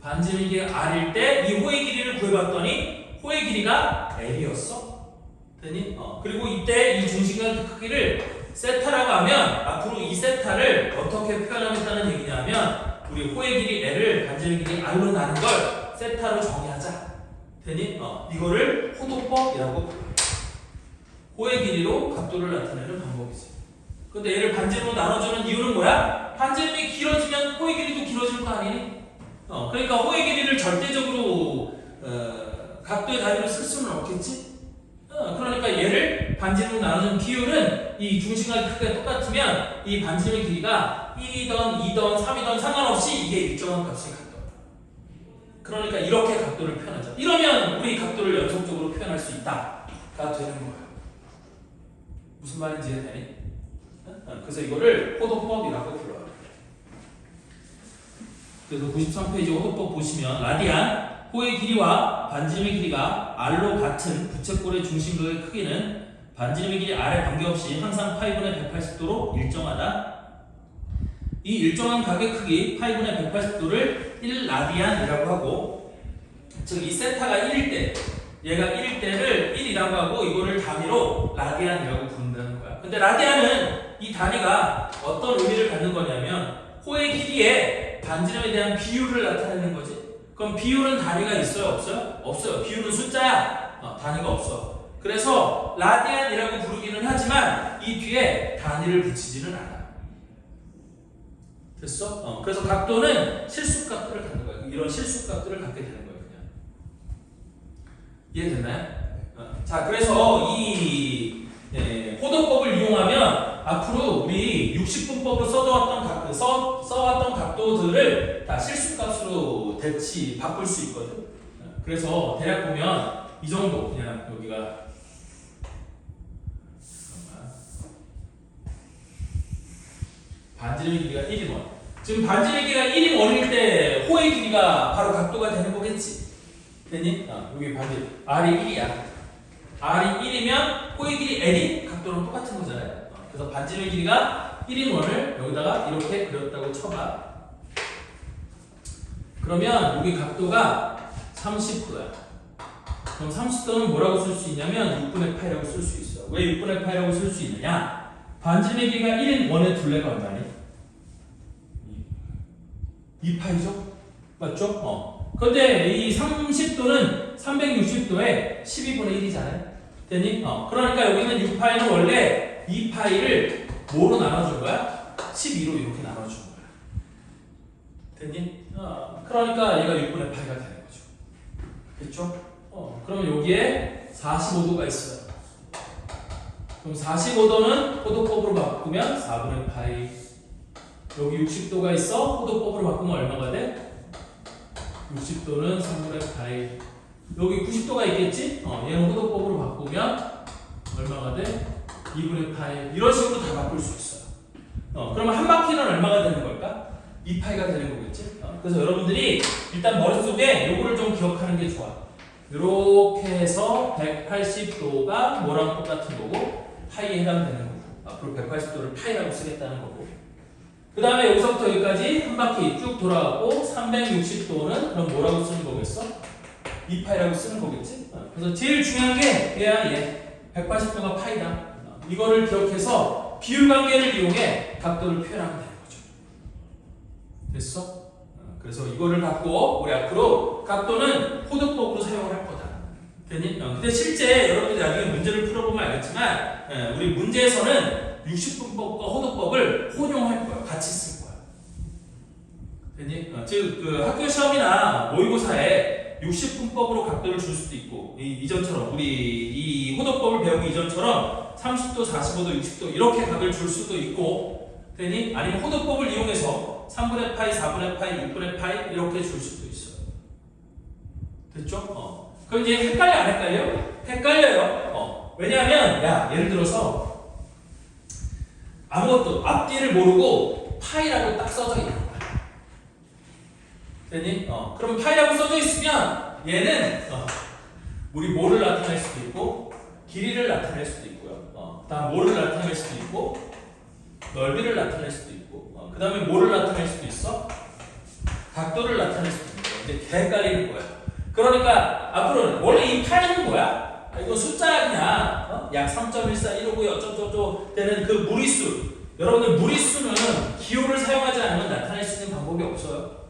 반지름의 길이가 r일 때 이 호의 길이를 구해봤더니 호의 길이가 l이었어. 되니? 그리고 이때 이 중심각 크기를 세타라고 하면 앞으로 이 세타를 어떻게 표현하겠다는 얘기냐면 우리 호의 길이 l을 반지름의 길이 r로 나는 걸 세타로 정의하자. 되니? 이거를 호도법이라고 불러요. 호의 길이로 각도를 나타내는 방법이지. 근데 얘를 반지름으로 나눠주는 이유는 뭐야? 반지름이 길어지면 호의 길이도 길어질 거 아니니? 그러니까 호의 길이를 절대적으로 각도의 단위로 쓸 수는 없겠지? 그러니까 얘를 반지름으로 나누는 비율은 이 중심각의 크기가 똑같으면 이 반지름의 길이가 1이던 2던 3이던 상관없이 이게 일정한 값이 각도다. 그러니까 이렇게 각도를 표현하자. 이러면 우리 각도를 연속적으로 표현할 수 있다가 되는 거예요. 무슨 말인지 이해되니? 그래서 이거를 호도법이라고 불러요. 그래서 93페이지 호도법 보시면 라디안 호의 길이와 반지름의 길이가 r로 같은 부채꼴의 중심각의 크기는 반지름의 길이 r에 관계없이 항상 파이분의 180도로 일정하다. 이 일정한 각의 크기 파이분의 180도를 1라디안이라고 하고, 즉 이 세타가 1일 때 얘가 1일 때를 1이라고 하고 이거를 단위로 라디안이라고 부른다는 거야. 근데 라디안은 이 단위가 어떤 의미를 갖는 거냐면 호의 길이에 반지름에 대한 비율을 나타내는 거지. 그럼 비율은 단위가 있어요? 없어요? 없어요. 비율은 숫자야. 단위가 없어. 그래서 라디안이라고 부르기는 하지만 이 뒤에 단위를 붙이지는 않아. 됐어? 그래서 각도는 실수각도를 갖는 거야. 이런 실수각도를 갖게 되는 거예요. 그냥. 이해됐나요? 자, 그래서 이 호도법을 이용하면 앞으로 우리 60분법으로 써왔던 각도들을 다 실수값으로 바꿀 수 있거든. 그래서 대략 보면 이 정도 그냥 여기가 반지름의 길이가 1인 원. 지금 반지름의 길이가 1인 원일 때 호의 길이가 바로 각도가 되는 거겠지. 되니? 여기 반지름 R이 1이야. R이 1이면 호의 길이 L이 각도랑 똑같은 거잖아요. 그래서 반지름의 길이가 1인 원을 여기다가 이렇게 그렸다고 쳐봐. 그러면 여기 각도가 30도야. 그럼 30도는 뭐라고 쓸 수 있냐면 6분의 파이라고 쓸 수 있어. 왜 6분의 파이라고 쓸 수 있느냐? 반지름의 길이가 1인 원의 둘레가 얼마니? 2파이죠? 맞죠? 그런데 이 30도는 360도에 12분의 1이잖아요. 되니? 그러니까 여기는 6파이는 원래 2파이를 뭐로 나눠준 거야? 12로 이렇게 나눠준 거야. 됐니? 그러니까 얘가 6분의 파이가 되는 거죠. 그렇죠? 그럼 여기에 45도가 있어요. 그럼 45도는 호도법으로 바꾸면 4분의 파이. 여기 60도가 있어. 호도법으로 바꾸면 얼마가 돼? 60도는 3분의 파이. 여기 90도가 있겠지? 얘는 호도법으로 바꾸면 얼마가 돼? 2분의 파이. 이런 식으로 다 바꿀 수 있어요. 그러면 한 바퀴는 얼마가 되는 걸까? 2파이가 되는 거겠지? 그래서 여러분들이 일단 머릿속에 요거를 좀 기억하는 게 좋아. 이렇게 해서 180도가 뭐랑 똑같은 거고 파이에 해당되는 거고 앞으로 180도를 파이라고 쓰겠다는 거고 그 다음에 여기서부터 여기까지 한 바퀴 쭉 돌아가고 360도는 그럼 뭐라고 쓰는 거겠어? 2파이라고 쓰는 거겠지? 그래서 제일 중요한 게 얘야 얘 180도가 파이다. 이거를 기억해서 비율 관계를 이용해 각도를 표현하면 되는 거죠. 됐어? 그래서 이거를 갖고 우리 앞으로 각도는 호도법으로 사용을 할 거다. 됐니? 근데 실제 여러분들이 나중에 문제를 풀어보면 알겠지만 우리 문제에서는 60분법과 호도법을 혼용할 거야. 같이 쓸 거야. 됐니? 즉 그 학교 시험이나 모의고사에 60분법으로 각도를 줄 수도 있고 이전처럼 우리 이 호도법을 배우기 이전처럼 30도, 45도, 60도 이렇게 각을 줄 수도 있고 됐니? 아니면 호도법을 이용해서 3분의 파이, 4분의 파이, 6분의 파이 이렇게 줄 수도 있어요. 됐죠? 그럼 이제 헷갈려 안 헷갈려? 헷갈려요. 왜냐하면 예를 들어서 아무것도 앞뒤를 모르고 파이라고 딱 써져 있는 거야. 됐니? 그럼 파이라고 써져 있으면 얘는 우리 뭐를 나타낼 수도 있고 길이를 나타낼 수도 있고요. 다음 뭐를 나타낼 수도 있고 넓이를 나타낼 수도 있고 그 다음에 뭐를 나타낼 수도 있어? 각도를 나타낼 수도 있는 거야. 이제 개 헷갈리는 거야. 그러니까 앞으로는 원래 이 파이는 뭐야? 이거 숫자야 그냥 약 3.1415에 어쩌고저쩌고 되는 그 무리수. 여러분들 무리수는 기호를 사용하지 않으면 나타낼 수 있는 방법이 없어요.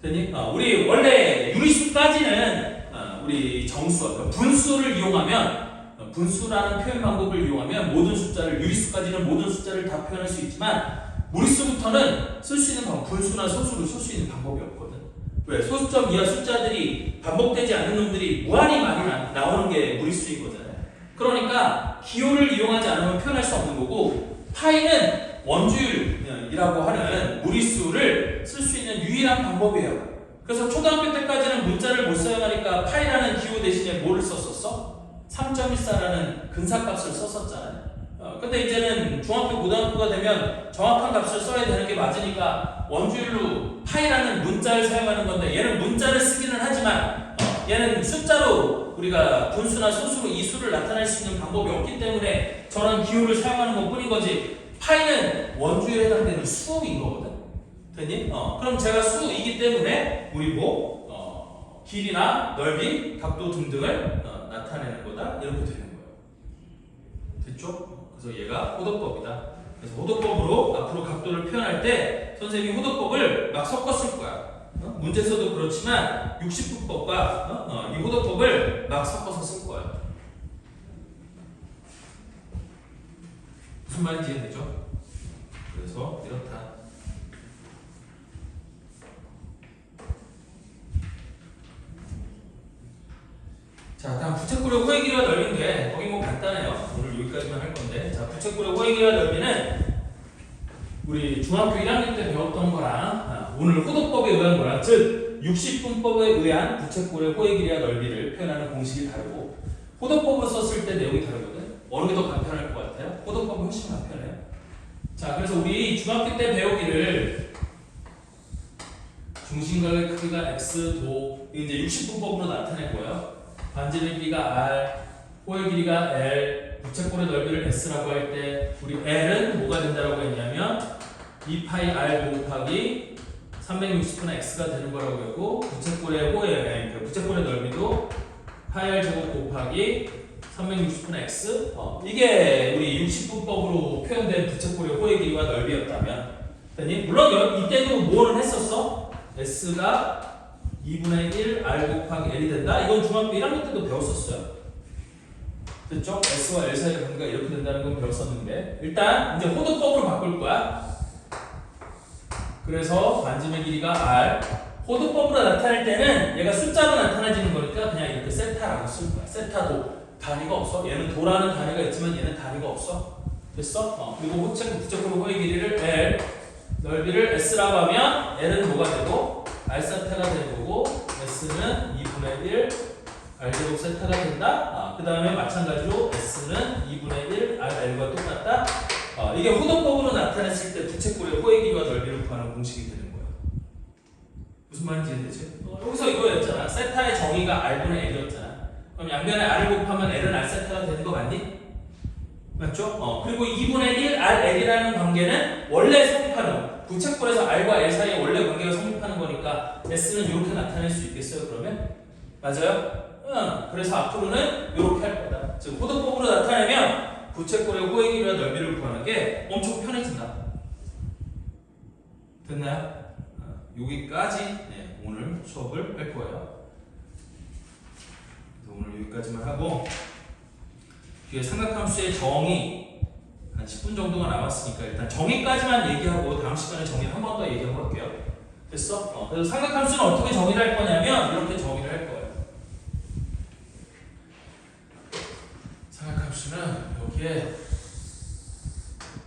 되니? 우리 원래 유리수까지는 우리 정수, 분수를 이용하면 분수라는 표현 방법을 이용하면 모든 숫자를 유리수까지는 모든 숫자를 다 표현할 수 있지만 무리수부터는 쓸 수 있는 방법, 분수나 소수를 쓸 수 있는 방법이 없거든. 왜? 소수점 이하 숫자들이 반복되지 않는 놈들이 무한히 많이 나오는 게 무리수이거든. 그러니까 기호를 이용하지 않으면 표현할 수 없는 거고 파이는 원주율이라고 하는 무리수를 쓸 수 있는 유일한 방법이에요. 그래서 초등학교 때까지는 문자를 못 사용하니까 파이라는 기호 대신에 뭐를 썼었어? 3.14라는 근사값을 썼었잖아요. 근데 이제는 중학교, 고등학교가 되면 정확한 값을 써야 되는 게 맞으니까 원주율로 파이라는 문자를 사용하는 건데 얘는 문자를 쓰기는 하지만 얘는 숫자로 우리가 분수나 소수로 이 수를 나타낼 수 있는 방법이 없기 때문에 저런 기호를 사용하는 것 뿐인 거지 파이는 원주율에 해당되는 수인 거거든. 됐니? 그럼 제가 수이기 때문에 우리 뭐 길이나 넓이, 각도 등등을 나타내는 거다 이렇게 되는 거예요. 됐죠? 그래서 얘가 호도법이다. 그래서 호도법으로 앞으로 각도를 표현할 때 선생님이 호도법을 막 섞었을 거야. 문제에서도 그렇지만 60분법과 이 호도법을 막 섞어서 쓸 거예요. 무슨 말인지 이해되죠? 그래서 이렇다. 자, 다음 부채꼴의 호의 길이와 넓이인데 거기 뭐 간단해요. 오늘 여기까지만 할 건데 자, 부채꼴의 호의 길이와 넓이는 우리 중학교 1학년 때 배웠던 거랑 오늘 호도법에 의한 거랑 즉 60분법에 의한 부채꼴의 호의 길이와 넓이를 표현하는 공식이 다르고 호도법을 썼을 때 내용이 다르거든. 어느 게 더 간편할 것 같아요? 호도법이 훨씬 간편해요. 자, 그래서 우리 중학교 때 배우기를 중심각의 크기가 x, 도 이제 60분법으로 나타내고요. 반지의 길이가 r, 호의 길이가 l, 부채꼴의 넓이를 s라고 할 때 우리 l은 뭐가 된다라고 했냐면 2파이 r 곱하기 360분의 x가 되는 거라고 했고 부채꼴의 호의 부채꼴의 넓이도 파이 r 제곱 곱하기 360분의 x 이게 우리 60분법으로 표현된 부채꼴의 호의 길이와 넓이였다면 됐니? 물론 이때도 뭐를 했었어? s가 2분의 1 r 곱하기 l이 된다? 이건 중학교 1학년 때도 배웠었어요. 됐죠? s와 l 사이의 관계가 이렇게 된다는 건 배웠었는데 일단 이제 호도법으로 바꿀 거야. 그래서 반지의 길이가 r 호도법으로 나타낼 때는 얘가 숫자로 나타나지는 거니까 그냥 이렇게 세타라고 쓸 거야. 세타도 단위가 없어. 얘는 도라는 단위가 있지만 얘는 단위가 없어. 됐어? 그리고 부채꼴의 호의 길이를 l 넓이를 s라고 하면 l은 뭐가 되고 r 세타가 되는 거고 s는 2분의 1 r 제곱 세타가 된다. 그 다음에 마찬가지로 s는 2분의 1 r과 똑같다. 이게 호도법으로 나타냈을 때 부채꼴의 호의 길이와 넓이를 구하는 공식이 되는 거예요. 무슨 말인지 이해되지? 여기서 이거였잖아. 세타의 정의가 r분의 l이었잖아. 그럼 양변에 r을 곱하면 l은 r 세타가 되는 거 맞니? 맞죠? 그리고 2분의 1 r l이라는 관계는 원래 성립하는 부채꼴에서 r과 l 사이에 원래 관계가 성립하는 거니까 s는 이렇게 나타낼 수 있겠어요? 그러면? 맞아요? 그래서 앞으로는 이렇게 할 거다. 즉 호도법으로 나타내면 부채꼴의 호의 길이와 넓이를 구하는 게 엄청 편해진다. 됐나요? 여기까지 오늘 수업을 할 거예요. 오늘 여기까지만 하고 뒤에 삼각함수의 정의 한 10분 정도가 남았으니까 일단 정의까지만 얘기하고 다음 시간에 정의 한 번 더 얘기하고 할게요. 됐어? 그래서 삼각함수는 어떻게 정의를 할 거냐면 이렇게 정의를 할 거예요. 삼각함수는 여기에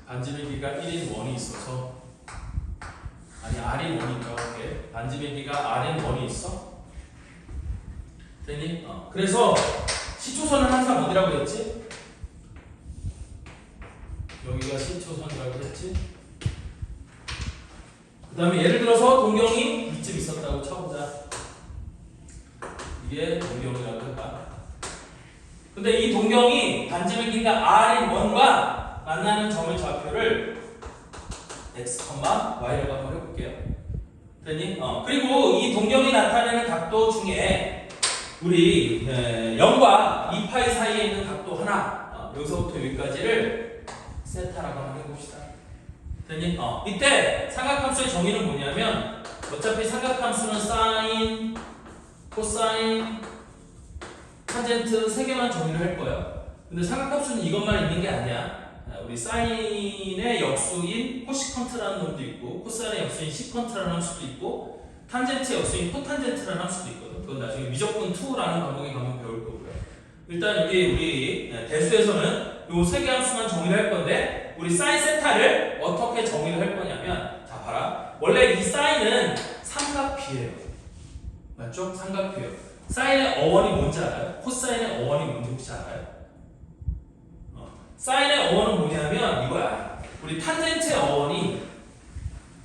반지의 길이가 1인 원이 있어서 아니 r인 원이니까 이렇게 반지의 길이가 r인 원이 있어. 됐니? 그래서 시초선은 항상 어디라고 했지? 여기가 시초선이라고 했지? 그 다음에 예를 들어서 동경이 이쯤 있었다고 쳐보자. 이게 동경이라고 해봐. 근데 이 동경이 반지름 길이가 R인 1과 만나는 점의 좌표를 x, y라고 한번 해볼게요. 됐니? 그리고 이 동경이 나타내는 각도 중에 우리 0과 2파이 사이에 있는 각도 하나, 여기서부터 여기까지를 세타라고 한번 해봅시다. 됐니? 이때 삼각함수의 정의는 뭐냐면 어차피 삼각함수는 사인, 코사인, 탄젠트 세 개만 정의를 할 거예요. 근데 삼각함수는 이것만 있는 게 아니야. 우리 사인의 역수인 코시컨트라는 놈도 있고, 코사인의 역수인 시컨트라는 함수도 있고, 탄젠트 역수인 코탄젠트라는 함수도 있거든. 그건 나중에 미적분 2라는 과목에 가면 배울 거고요. 일단 여기 우리 대수에서는 요 세 개 함수만 정의를 할 건데, 우리 사인 세타를 어떻게 정의를 할 거냐면, 자 봐라. 원래 이 사인은 삼각비예요. 맞죠? 삼각비예요. 사인의 어원이 뭔지 알아요? 코사인의 어원이 뭔지 혹시 알아요? 사인의 어원은 뭐냐면 이거야. 우리 탄젠트의 어원이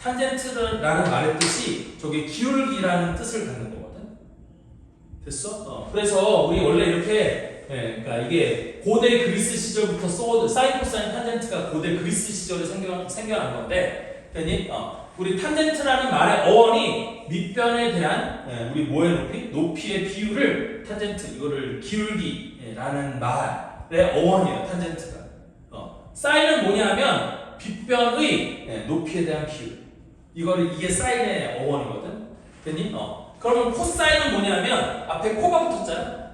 탄젠트라는 말의 뜻이 저기 기울기라는 뜻을 갖는 거거든. 됐어? 그래서 우리 원래 이렇게 그러니까 이게 고대 그리스 시절부터 써오던 사인, 코사인, 탄젠트가 고대 그리스 시절에 생겨난 건데, 됐니? 우리 탄젠트라는 말의 어원이 밑변에 대한 우리 뭐의 높이? 높이의 비율을 탄젠트 이거를 기울기라는 말의 어원이에요. 탄젠트가. 사인은 뭐냐면 빗변의 높이에 대한 비율. 이게 사인의 어원이거든. 됐니? 그러면 코사인은 뭐냐면 앞에 코가 붙었잖아.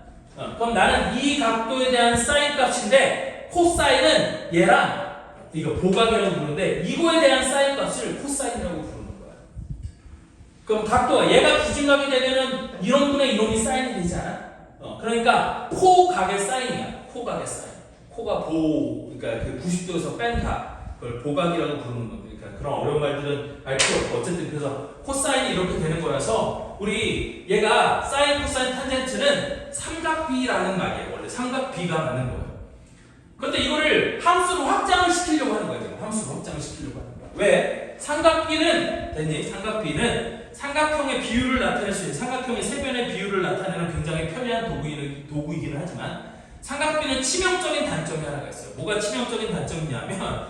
그럼 나는 이 각도에 대한 사인 값인데 코사인은 얘랑 이거 보각이라고 부르는데 이거에 대한 사인 값을 코사인이라고 부르는 거야. 그럼 각도가 얘가 기준각이 되면은 이론분의 이론이 사인이 되잖아. 그러니까 코각의 사인이야. 코각의 사인. 코가 그러니까 그 90도에서 뺀 각, 그걸 보각이라고 부르는 겁니다. 그러니까 그런 어려운 말들은 알 필요 없고 어쨌든 그래서 코사인이 이렇게 되는 거라서 우리 얘가 사인, 코사인, 탄젠트는 삼각비라는 말이에요. 원래 삼각비가 맞는 거예요. 근데 이거를 함수로 확장을 시키려고 하는 거예요. 지금 함수로 확장을 시키려고 하는 거야. 왜? 삼각비는 됐니? 삼각비는 삼각형의 비율을 나타낼 수 있는 삼각형의 세변의 비율을 나타내는 굉장히 편리한 도구이기는 하지만 삼각비는 치명적인 단점이 하나가 있어요. 뭐가 치명적인 단점이냐면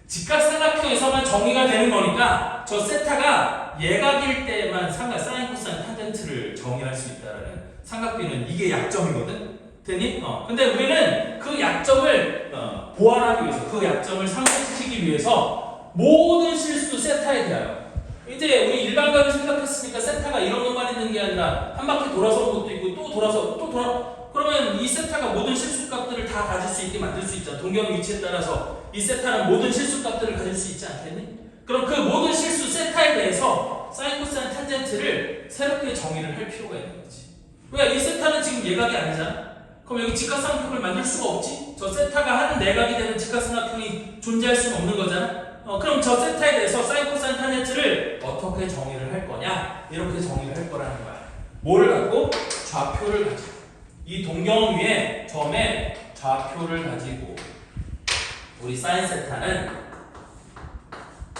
직각삼각형에서만 정의가 되는 거니까 저 세타가 예각일 때만 사인, 코사인, 탄젠트를 정의할 수 있다라는 삼각비는 이게 약점이거든. 되니? 근데 우리는 그 약점을 보완하기 위해서 그 약점을 상쇄시키기 위해서 모든 실수 세타에 대하여 이제 우리 일반각을 생각했으니까 세타가 이런 것만 있는 게 아니라 한 바퀴 돌아서는 것도 있고 또 돌아서 또 돌아 그러면 이 세타가 모든 실수값들을 다 가질 수 있게 만들 수 있잖아. 동경 위치에 따라서 이 세타는 모든 실수값들을 가질 수 있지 않겠니? 그럼 그 모든 실수 세타에 대해서 사인, 코사인, 탄젠트를 새롭게 정의를 할 필요가 있는 거지. 왜? 이 세타는 지금 예각이 아니잖아. 그럼 여기 직각삼각형을 만들 수가 없지? 저 세타가 한 내각이 되는 직각삼각형이 존재할 수는 없는 거잖아. 그럼 저 세타에 대해서 사인, 코사인, 탄젠트를 어떻게 정의를 할 거냐? 이렇게 정의를 할 거라는 거야. 뭘 갖고? 좌표를 가지고. 이 동경 위에 점의 좌표를 가지고 우리 사인 세타는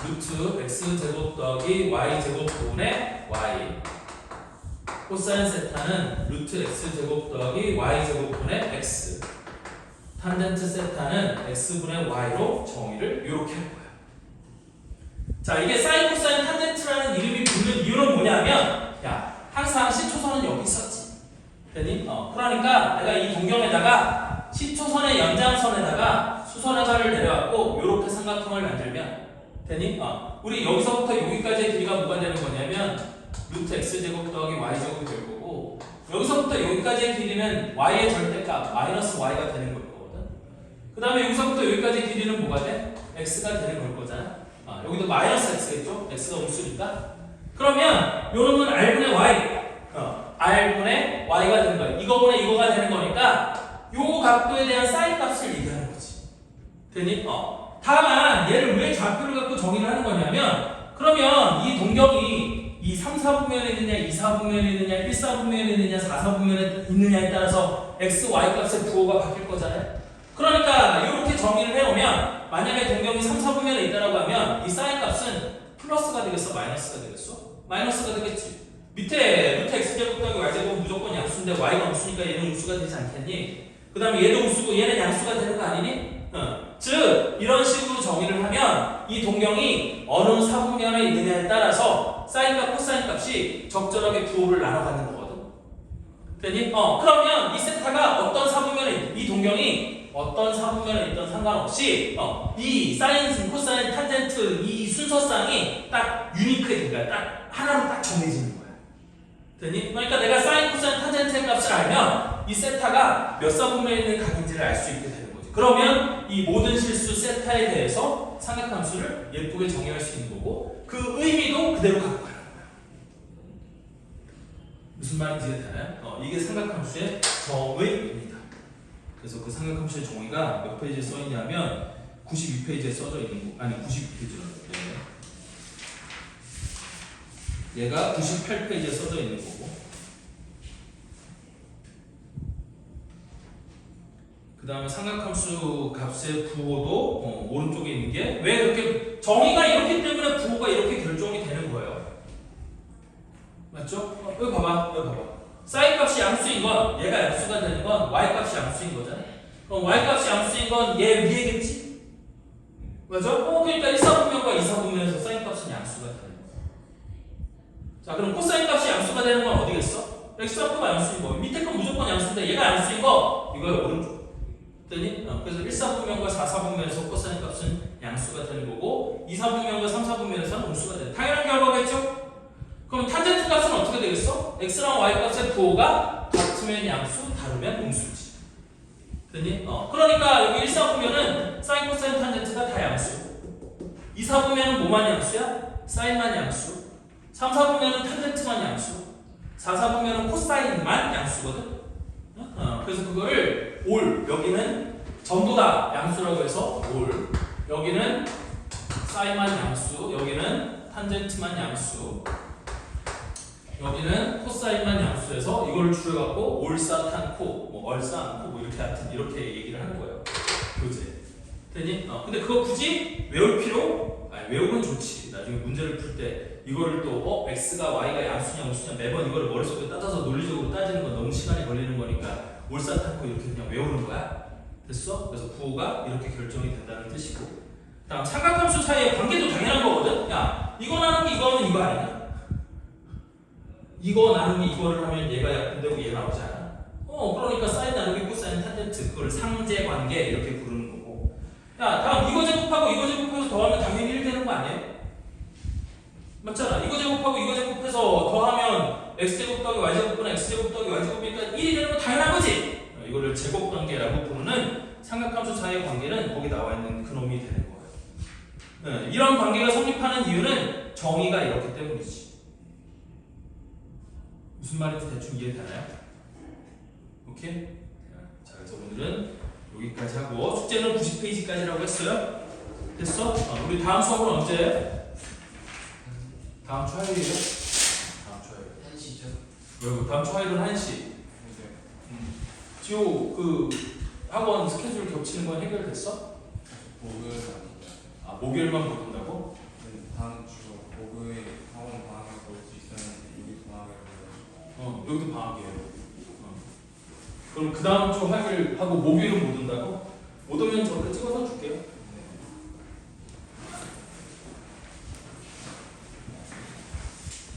루트 x제곱 더하기 y제곱 분의 y, 코사인 세타는 루트 x제곱 더하기 y제곱 분의 x, 탄젠트 세타는 x분의 y로 정의를 이렇게 할 거야. 자, 이게 사인, 코사인, 탄젠트라는 이름이 붙는 이유는 뭐냐면 항상 시초선은 여기 있었지. 되니? 그러니까 내가 이 동경에다가 시초선의 연장선에다가 수선해가를 내려왔고 이렇게 삼각형을 만들면 되니? 우리 여기서부터 여기까지의 길이가 뭐가 되는 거냐면 루트 x제곱 더하기 y제곱이 될 거고 여기서부터 여기까지의 길이는 y의 절대값 마이너스 y가 되는 걸 거거든. 그 다음에 여기서부터 여기까지의 길이는 뭐가 돼? x가 되는 걸 거잖아. 여기도 마이너스 x겠죠? x가 음수니까. 그러면 요 놈은 r분의 y r분의 y가 되는 거야. 이거분의 이거가 되는 거니까 요 각도에 대한 사인 값을 얘기하는 거지. 되니? 다만 얘를 왜 좌표를 갖고 정의를 하는 거냐면 그러면 이 동경이 이 3, 4분면에 있느냐 2, 4분면에 있느냐 1, 4분면에 있느냐 4, 4분면에 있느냐에 따라서 x, y 값의 부호가 바뀔 거잖아요. 그러니까 이렇게 정의를 해오면 만약에 동경이 3, 4분면에 있다라고 하면 이 사인 값은 플러스가 되겠어? 마이너스가 되겠어? 마이너스가 되겠지. 밑에 루트 x제곱 더하기 y제곱 무조건 양수인데 y가 음수니까 얘는 음수가 되지 않겠니? 그 다음에 얘도 음수고 얘는 양수가 되는 거 아니니? 즉 이런 식으로 정의를 하면 이 동경이 어느 사분면에 있느냐에 따라서 사인값, 코사인 값이 적절하게 부호를 나눠 갖는 거거든. 되니? 그러면 이 세타가 어떤 사분면에 이 동경이 어떤 사분면에 있던 상관없이 이 사인, 코사인, 탄젠트 이 순서쌍이 딱 유니크해진 거야. 딱 하나로 딱 정해지는 거야. 되니? 그러니까 내가 사인, 코사인, 탄젠트의 값을 알면 이 세타가 몇 사분면에 있는 각인지를 알 수 있게 되는 거지. 그러면 이 모든 실수 세타에 대해서 삼각함수를 예쁘게 정의할 수 있는 거고 그 의미도 그대로 갖고 가는 거야. 무슨 말인지 이해되나요? 이게 삼각함수의 정의입니다. 그래서 그 삼각함수의 정의가 몇 페이지에 써 있냐면 92페이지에 써져 있는 거 아니 92페이지라는데 얘가 98페이지에 써져 있는 거고 그 다음에 삼각함수 값의 부호도 오른쪽에 있는 게 왜 그렇게 정의가 이렇기 때문에 부호가 이렇게 결정이 되는 거예요. 맞죠? 여기 봐봐. 사인 값이 양수인 건 얘가 양수가 되는 건 y 값이 양수인 거잖아. 그럼 y 값이 양수인 건 얘 위에겠지? 맞죠? 그러니까 1사분면과 2사분면에서 사인 값은 양수가 되는 거야. 자, 그럼 코사인 값이 양수가 되는 건 어디겠어? x좌표가 양수인 거. 밑에 건 무조건 양수인데 얘가 양수인 거 이거의 오른쪽. 되니? 그래서 1사분면과 4사분면에서 코사인 값은 양수가 되는 거고 2사분면과 3사분면에서는 음수가 되는 당연한 결과겠죠? 그럼 탄젠트 값은 어떻게 되겠어? x랑 y 값의 부호가 같으면 양수, 다르면 음수지. 되니? 그러니까 여기 1사분면은 사인, 코사인, 탄젠트가 다 양수. 2사분면은 뭐만 양수야? 사인만 양수. 3사분면은 탄젠트만 양수. 4사분면은 코사인만 양수거든. 그래서 그거를 올 여기는 전부 다 양수라고 해서 올 여기는 사인만 양수 여기는 탄젠트만 양수 여기는 코사인만 양수해서 이걸 줄여갖고 올사탄코 뭐 얼사안코 뭐 이렇게 하여튼 이렇게 얘기를 하는 거예요. 교재 되니? 근데 그거 굳이 외울 필요? 아니 외우면 좋지. 나중에 문제를 풀 때 이거를 또 x가 y가 양수냐 음수냐 매번 이거를 머릿속에 따져서 논리적으로 따지는 건 너무 시간이 걸리는 거니까 올사탄코 이렇게 그냥 외우는 거야. 됐어? 그래서 부호가 이렇게 결정이 된다는 뜻이고 다음 삼각함수 사이의 관계도 당연한 거거든? 야 이거 나누기 이거 하면 이거 아니냐? 이거 나누기 이거를 하면 얘가 약분되고 얘 나오잖아. 그러니까 사인 나누기 코사인 탄젠트 그걸 상제관계 이렇게 부르는 거고 야 다음 이거 제곱하고 이거 제곱해서 더하면 당연히 1 되는 거 아니에요? 맞잖아. 이거 제곱하고 이거 제곱해서 더하면 x제곱 더하기 y제곱분은 x제곱 더하기 y제곱이니까 1이 되는 건 당연한 거지. 이거를 제곱관계라고 부르는 삼각함수 사이의 관계는 거기 나와 있는 그놈이 되는 거예요. 이런 관계가 성립하는 이유는 정의가 이렇기 때문이지. 무슨 말인지 대충 이해되나요? 오케이? 자, 그래서 오늘은 여기까지 하고 숙제는 90페이지까지라고 했어요. 됐어? 우리 다음 수업은 언제예요? 다음 주 화요일이요? 다음 주 화요일 1시죠? 왜? 다음 주 화요일은 1시 지호 그 학원 스케줄 겹치는 건 해결됐어? 목요일 아니죠? 목요일만 못 온다고? 다음 주 목요일 학원 방학에 볼 수 있었는데 여기 방학이라고 여기도 방학이에요. 그럼 그 다음 주 화요일 하고 목요일은 못 온다고? 못 오면 저를 찍어서 줄게요.